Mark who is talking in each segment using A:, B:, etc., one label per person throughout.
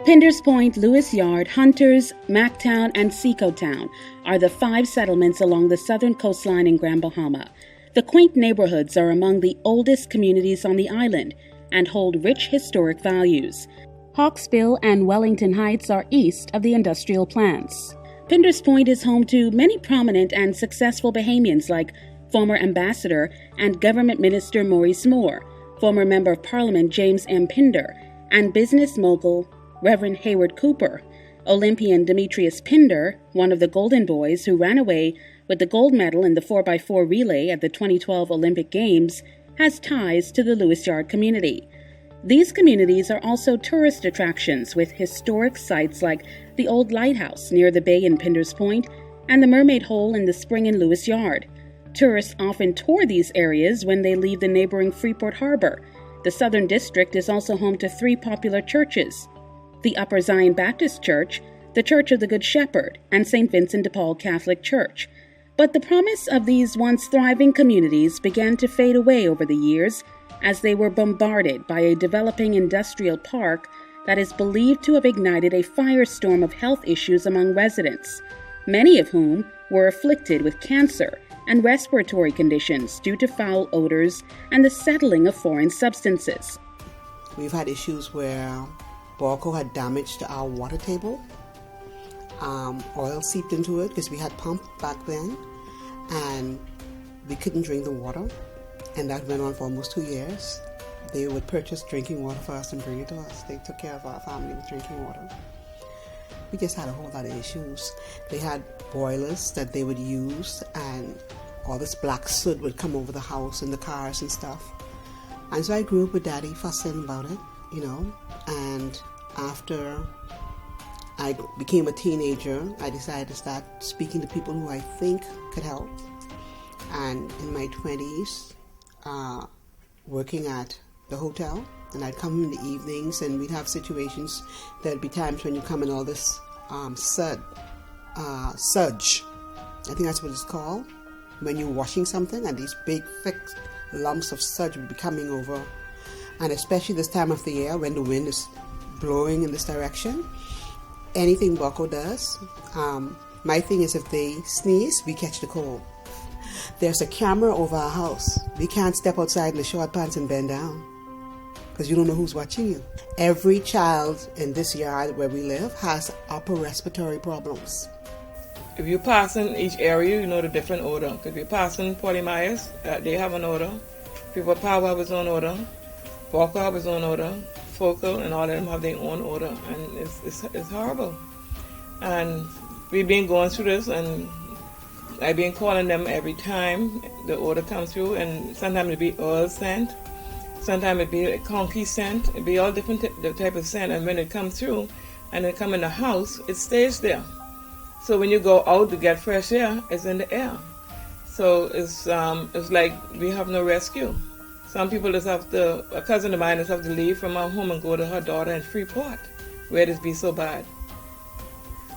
A: Pinders Point, Lewis Yard, Hunters, Mactown, and Seco Town are the 5 settlements along the southern coastline in Grand Bahama. The quaint neighborhoods are among the oldest communities on the island and hold rich historic values. Hawksbill and Wellington Heights are east of the industrial plants. Pinders Point is home to many prominent and successful Bahamians like former Ambassador and Government Minister Maurice Moore, former Member of Parliament James M. Pinder, and business mogul Reverend Hayward Cooper. Olympian Demetrius Pinder, one of the Golden Boys who ran away with the gold medal in the 4x4 relay at the 2012 Olympic Games, has ties to the Lewis Yard community. These communities are also tourist attractions with historic sites like the old lighthouse near the bay in Pinders Point and the Mermaid Hole in the spring in Lewis Yard. Tourists often tour these areas when they leave the neighboring Freeport Harbor. The Southern District is also home to 3 popular churches: the Upper Zion Baptist Church, the Church of the Good Shepherd, and St. Vincent de Paul Catholic Church. But the promise of these once thriving communities began to fade away over the years as they were bombarded by a developing industrial park that is believed to have ignited a firestorm of health issues among residents, many of whom were afflicted with cancer and respiratory conditions due to foul odors and the settling of foreign substances.
B: We've had issues where Borco had damaged our water table. Oil seeped into it because we had pump back then, and we couldn't drink the water, and that went on for almost 2 years. They would purchase drinking water for us and bring it to us. They took care of our family with drinking water. We just had a whole lot of issues. They had boilers that they would use, and all this black soot would come over the house and the cars and stuff. And so I grew up with Daddy fussing about it, and after I became a teenager, I decided to start speaking to people who I think could help. And in my 20s, working at the hotel, and I'd come in the evenings, and we'd have situations. There'd be times when you come in all this sudge. I think that's what it's called. When you're washing something, and these big, thick lumps of sludge would be coming over. And especially this time of the year when the wind is blowing in this direction. Anything Borco does, my thing is if they sneeze, we catch the cold. There's a camera over our house. We can't step outside in the short pants and bend down because you don't know who's watching you. Every child in this yard where we live has upper respiratory problems.
C: If you pass in each area, you know the different odor. If you pass in Polly Myers, they have an odor. People Power have his own odor. Walker have his own odor. Focal and all of them have their own odor, and it's horrible. And we've been going through this, and I've been calling them every time the odor comes through, and sometimes it be oil scent, sometimes it be a conky scent, it be all different the type of scent, and when it comes through and it come in the house, it stays there. So when you go out to get fresh air, it's in the air. So it's like we have no rescue. Some people just have to, a cousin of mine just have to leave from our home and go to her daughter in Freeport, where it be so bad.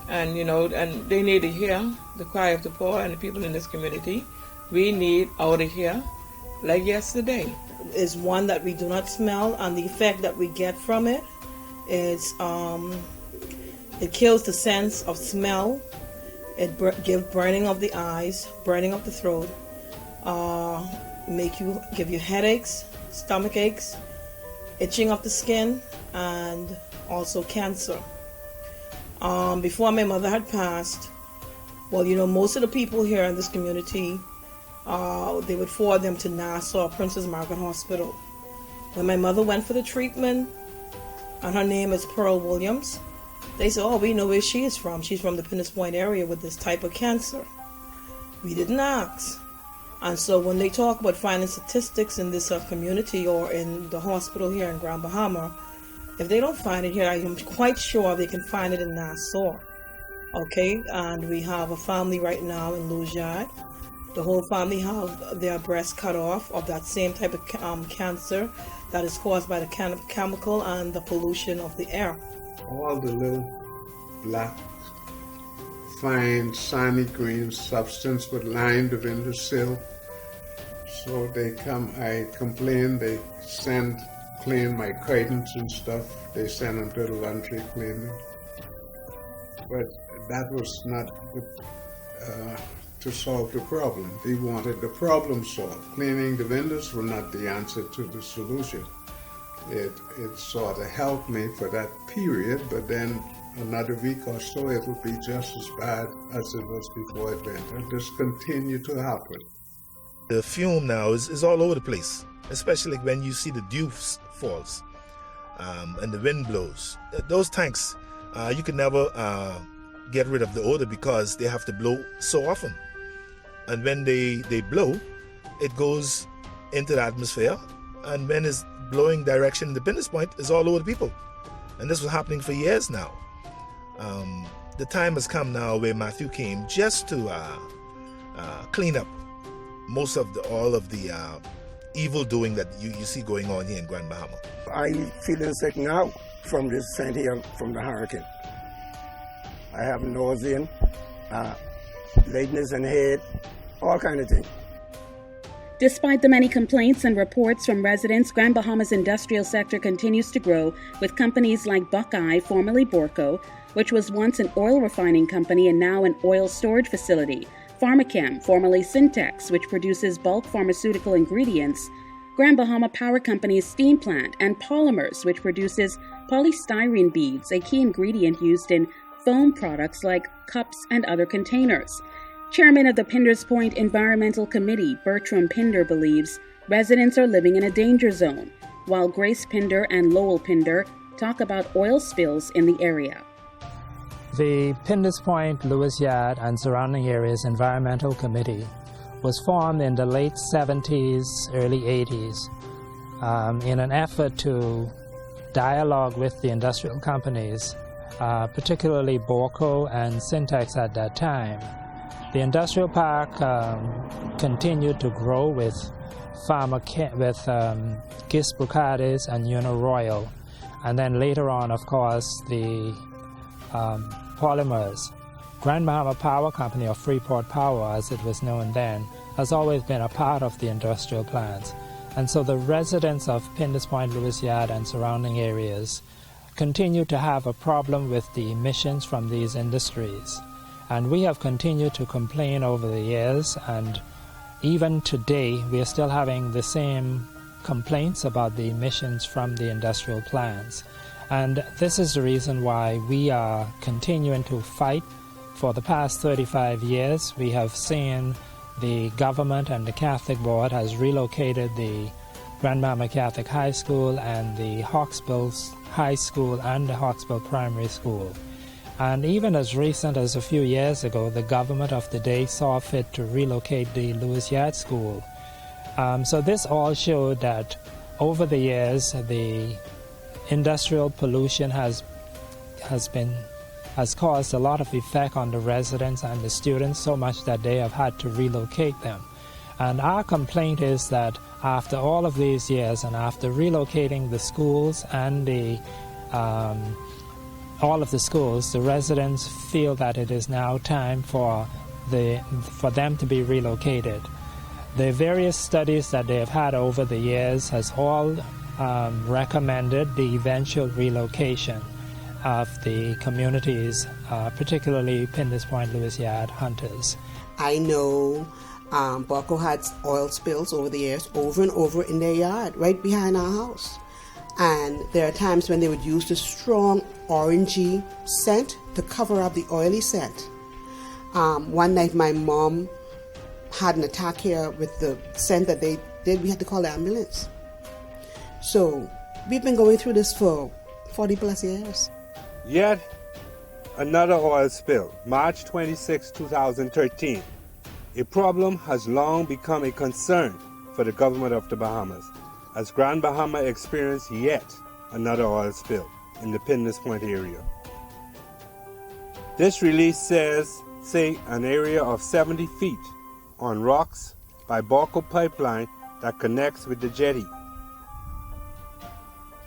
C: And and they need to hear the cry of the poor and the people in this community. We need out of here like yesterday.
D: Is one that we do not smell, and the effect that we get from it is it kills the sense of smell. It gives burning of the eyes, burning of the throat, give you headaches, stomach aches, itching of the skin, and also cancer. Before my mother had passed, most of the people here in this community, they would forward them to Nassau Princess Margaret Hospital. When my mother went for the treatment, and her name is Pearl Williams, they said, we know where she is from. She's from the Pinders Point area with this type of cancer. We didn't ask. And so when they talk about finding statistics in this community or in the hospital here in Grand Bahama, if they don't find it here, I am quite sure they can find it in Nassau. Okay, and we have a family right now in Lewis Yard. The whole family have their breast cut off of that same type of cancer that is caused by the chemical and the pollution of the air.
E: All the little black, fine, shiny green substance would line the windowsill. So they come, I complain, they send clean my curtains and stuff. They send them to the laundry cleaning. But that was not to solve the problem. They wanted the problem solved. Cleaning the windows was not the answer to the solution. It sort of helped me for that period, but then another week or so it would be just as bad as it was before it went. And this continued to happen.
F: The fume now is all over the place, especially when you see the dew falls and the wind blows. Those tanks, you can never get rid of the odor because they have to blow so often. And when they blow, it goes into the atmosphere, and when it's blowing direction in the Pindas Point, it's all over the people. And this was happening for years now. The time has come now where Matthew came just to clean up most of all of the evil doing that you see going on here in Grand Bahama.
G: I feeling sick now from this scent here from the hurricane. I have nausea, lateness in head, all kind of things.
A: Despite the many complaints and reports from residents, Grand Bahama's industrial sector continues to grow, with companies like Buckeye, formerly Borco, which was once an oil refining company and now an oil storage facility, Pharmachem, formerly Syntex, which produces bulk pharmaceutical ingredients, Grand Bahama Power Company's steam plant, and Polymers, which produces polystyrene beads, a key ingredient used in foam products like cups and other containers. Chairman of the Pindas Point Environmental Committee, Bertram Pinder, believes residents are living in a danger zone, while Grace Pinder and Lowell Pinder talk about oil spills in the area.
H: The Pindas Point, Lewis Yard, and surrounding areas Environmental Committee was formed in the late 70s, early 80s in an effort to dialogue with the industrial companies, particularly Borco and Syntex at that time. The industrial park continued to grow with Gis Bucades and Uniroyal, and then later on, of course, the Polymers. Grand Bahama Power Company, or Freeport Power as it was known then, has always been a part of the industrial plants. And so the residents of Pindas Point, Lewis Yard, and surrounding areas continue to have a problem with the emissions from these industries. And we have continued to complain over the years, and even today we are still having the same complaints about the emissions from the industrial plants. And this is the reason why we are continuing to fight. For the past 35 years, we have seen the government and the Catholic Board has relocated the Grand Bahama Catholic High School and the Hawksbill High School and the Hawksbill Primary School. And even as recent as a few years ago, the government of the day saw fit to relocate the Lewis Yard School. So this all showed that over the years, the industrial pollution has caused a lot of effect on the residents and the students, so much that they have had to relocate them. And our complaint is that after all of these years and after relocating the schools and all of the schools, the residents feel that it is now time for them to be relocated. The various studies that they have had over the years has all recommended the eventual relocation of the communities, particularly Pindas Point, Lewis Yard, Hunters.
B: I know Borco had oil spills over the years, over and over in their yard, right behind our house. And there are times when they would use the strong orangey scent to cover up the oily scent. One night my mom had an attack here with the scent that they did. We had to call the ambulance. So we've been going through this for 40 plus years.
I: Yet another oil spill, March 26, 2013. A problem has long become a concern for the government of the Bahamas, as Grand Bahama experienced yet another oil spill in the Pindas Point area. This release says, an area of 70 feet on rocks by Borco pipeline that connects with the jetty.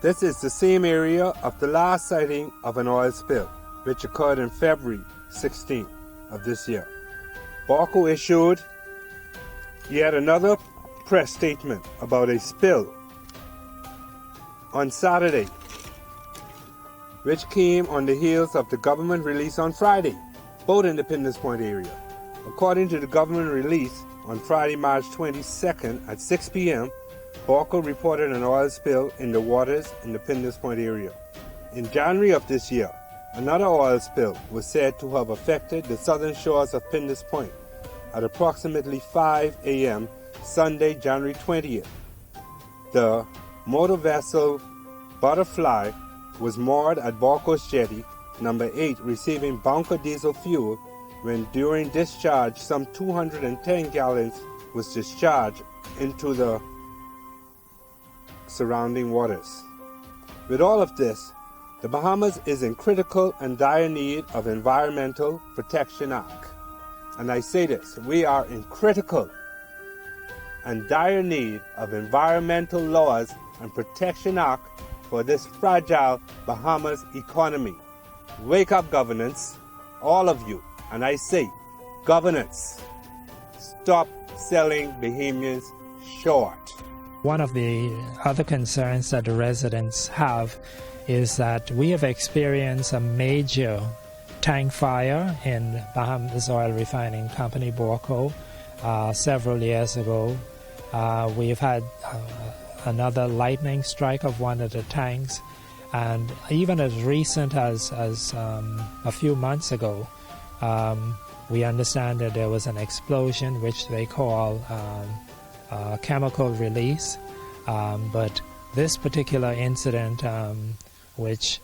I: This is the same area of the last sighting of an oil spill, which occurred in February 16th of this year. Borco issued yet another press statement about a spill on Saturday, which came on the heels of the government release on Friday, both in the Independence Point area. According to the government release, on Friday, March 22nd at 6 p.m., Borco reported an oil spill in the waters in the Independence Point area. In January of this year, another oil spill was said to have affected the southern shores of Independence Point at approximately 5 a.m. Sunday, January 20th. The motor vessel Butterfly was moored at Borco's Jetty, number 8, receiving bunker diesel fuel when during discharge some 210 gallons was discharged into the surrounding waters. With all of this, the Bahamas is in critical and dire need of Environmental Protection Act. And I say this, we are in critical and dire need of environmental laws and protection act for this fragile Bahamas economy. Wake up, governance, all of you. And I say, governance, stop selling Bahamians short.
H: One of the other concerns that the residents have is that we have experienced a major tank fire in Bahamas Oil Refining Company, Borco, several years ago. We've had another lightning strike of one of the tanks, and even as recent as a few months ago, we understand that there was an explosion which they call chemical release, but this particular incident which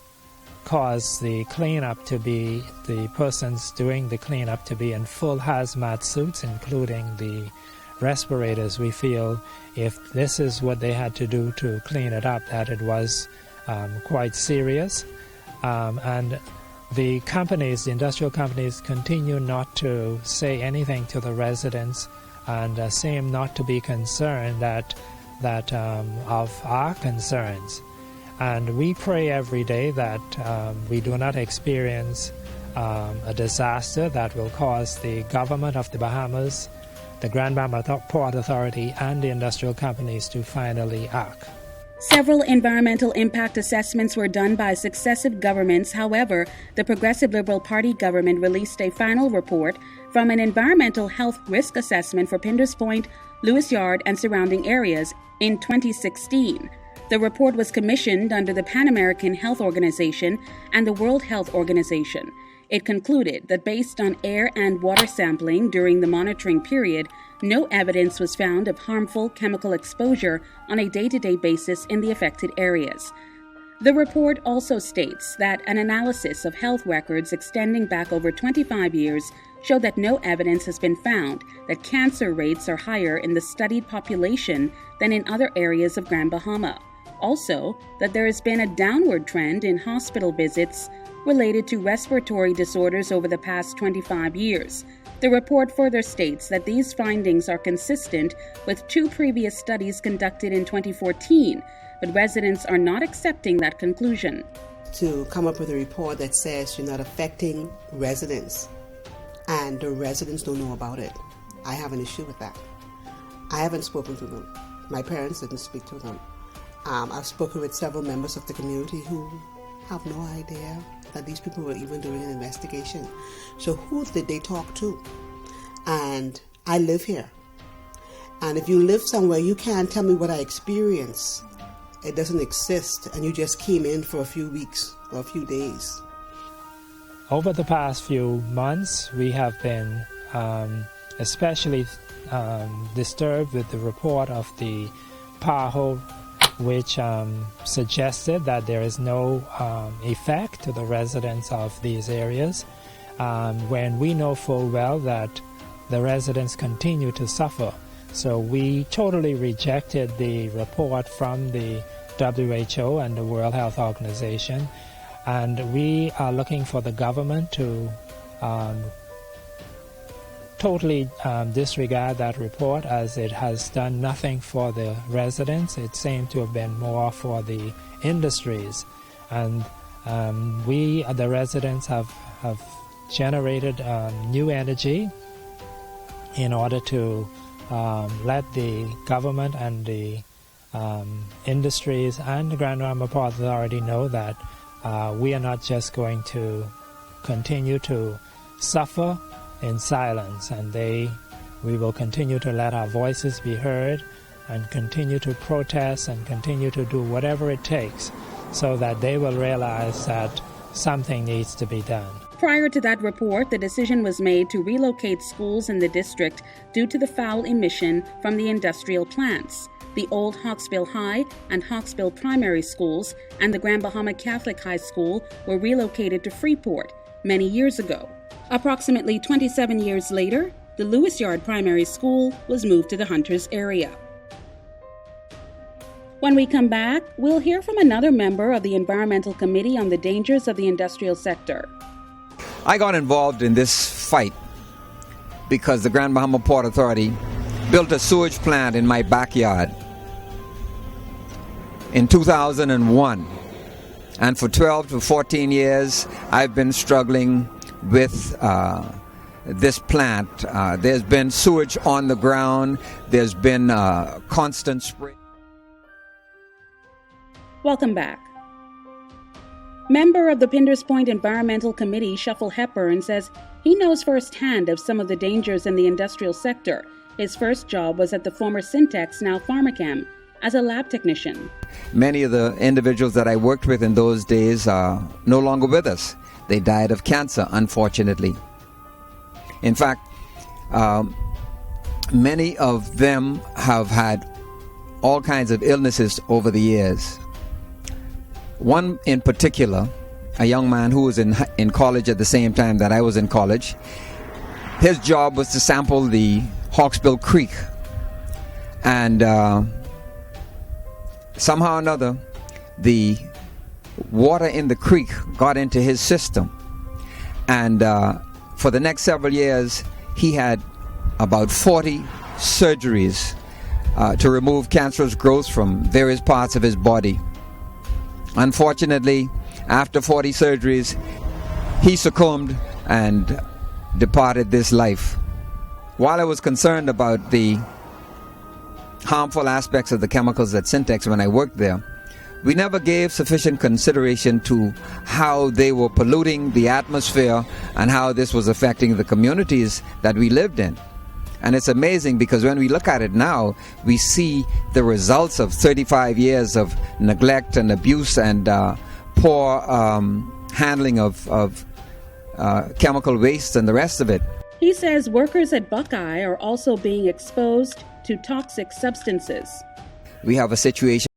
H: caused the cleanup to be, the persons doing the cleanup to be in full hazmat suits, including the respirators. We feel if this is what they had to do to clean it up, that it was quite serious. And the companies, the industrial companies, continue not to say anything to the residents and seem not to be concerned of our concerns. And we pray every day that we do not experience a disaster that will cause the government of the Bahamas, the Grand Bahama Port Authority, and the industrial companies to finally act.
A: Several environmental impact assessments were done by successive governments. However, the Progressive Liberal Party government released a final report from an environmental health risk assessment for Pinders Point, Lewis Yard, and surrounding areas in 2016. The report was commissioned under the Pan American Health Organization and the World Health Organization. It concluded that based on air and water sampling during the monitoring period, no evidence was found of harmful chemical exposure on a day-to-day basis in the affected areas. The report also states that an analysis of health records extending back over 25 years showed that no evidence has been found that cancer rates are higher in the studied population than in other areas of Grand Bahama. Also, that there has been a downward trend in hospital visits related to respiratory disorders over the past 25 years. The report further states that these findings are consistent with 2 previous studies conducted in 2014, but residents are not accepting that conclusion.
B: To come up with a report that says you're not affecting residents and the residents don't know about it, I have an issue with that. I haven't spoken to them. My parents didn't speak to them. I've spoken with several members of the community who have no idea that these people were even doing an investigation. So who did they talk to? And I live here. And if you live somewhere, you can't tell me what I experience. It doesn't exist, and you just came in for a few weeks or a few days.
H: Over the past few months, we have been especially disturbed with the report of the PAHO, which suggested that there is no effect to the residents of these areas, when we know full well that the residents continue to suffer. So we totally rejected the report from the WHO and the World Health Organization, and we are looking for the government to totally disregard that report, as it has done nothing for the residents. It seemed to have been more for the industries. And we, the residents, have generated new energy in order to let the government and the industries and the Grand Bahama Port Authority know that we are not just going to continue to suffer in silence, and we will continue to let our voices be heard and continue to protest and continue to do whatever it takes so that they will realize that something needs to be done.
A: Prior to that report, the decision was made to relocate schools in the district due to the foul emission from the industrial plants. The old Hawksbill High and Hawksbill Primary Schools and the Grand Bahama Catholic High School were relocated to Freeport many years ago. Approximately 27 years later, the Lewis Yard Primary School was moved to the Hunters area. When we come back, we'll hear from another member of the Environmental Committee on the dangers of the industrial sector.
J: I got involved in this fight because the Grand Bahama Port Authority built a sewage plant in my backyard in 2001. And for 12 to 14 years, I've been struggling with this plant. There's been sewage on the ground. There's been constant spray.
A: Welcome back. Member of the Pinders Point Environmental Committee, Shuffle Hepburn, says he knows firsthand of some of the dangers in the industrial sector. His first job was at the former Syntex, now Pharmachem, as a lab technician.
J: Many of the individuals that I worked with in those days are no longer with us. They died of cancer, unfortunately. In fact, many of them have had all kinds of illnesses over the years. One in particular, a young man who was in college at the same time that I was in college, his job was to sample the Hawksbill Creek. And somehow or another, the water in the creek got into his system. And for the next several years, he had about 40 surgeries to remove cancerous growths from various parts of his body. Unfortunately, after 40 surgeries, he succumbed and departed this life. While I was concerned about the harmful aspects of the chemicals at Syntex when I worked there, we never gave sufficient consideration to how they were polluting the atmosphere and how this was affecting the communities that we lived in. And it's amazing because when we look at it now, we see the results of 35 years of neglect and abuse and poor handling of chemical waste and the rest of it.
A: He says workers at Buckeye are also being exposed to toxic substances.
J: We have a situation